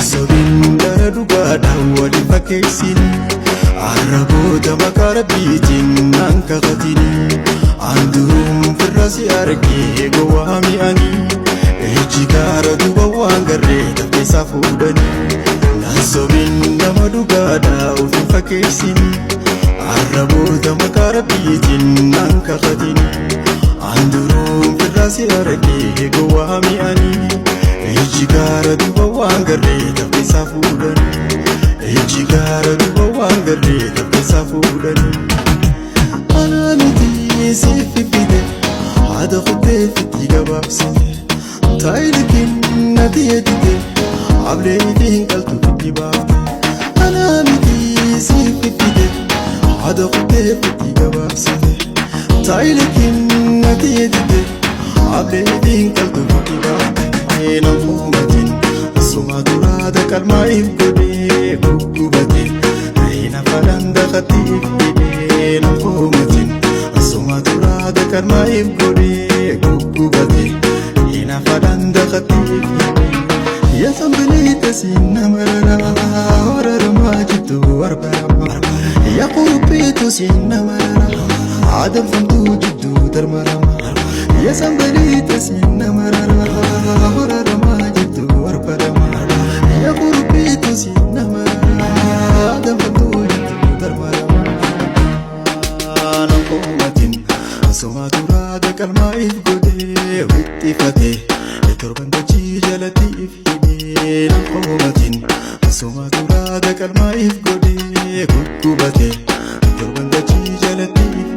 Sobin daradu gada wali fakkeessini arraboota maqaa rabbiitiin naan kakatini andurum firrasi argee gowwaa mi'anii ejji gaara duuba waan garree tapheessaa fuudhanii naan sobin nama dhugaadha ofin fakkeessini arraboota maqaa rabbiitiin naan kakatini andurum firrasi argee gowwaa mi'anii ejji gaara duuba waan garree tapheessaa fuudhanii ejji gaara duuba waan garree tapheessaa fuudhanii anaa miti siif fide haadha kuttee fitti gabaabsite taayilikiin nati edite ablee ifiin qaltu fitti baafte anaa miti siif fide haadha kuttee fitti gabaabsite taayilikiin nati edite ablee ifiin qaltu fitti baafte nam uumatiin asuma duraata qalmaa if godhee guggubate reena fadhaan daqatti if hidhee nam uumatiin asuma duraata qalmaa if godhee guggubate reena fadhaan daqatti if hidhee yasan biliita sinna mararaa horaramaa jittu warbarama yaqurupiitu sinna mararaa aadam famtuu jidduu darmarama yasan biliita sinna mararaa horaramaa jittu warbarama yaqurupiitu sinna mararaa aadam famtuu jidduu darmarama nam uumatiin asuma duraata qalmaa if godhee wixxifate torban dachii jalatti if hidhee nam uumatiin asuma duraata qalmaa if godhee guggubate torban dachii jalatti if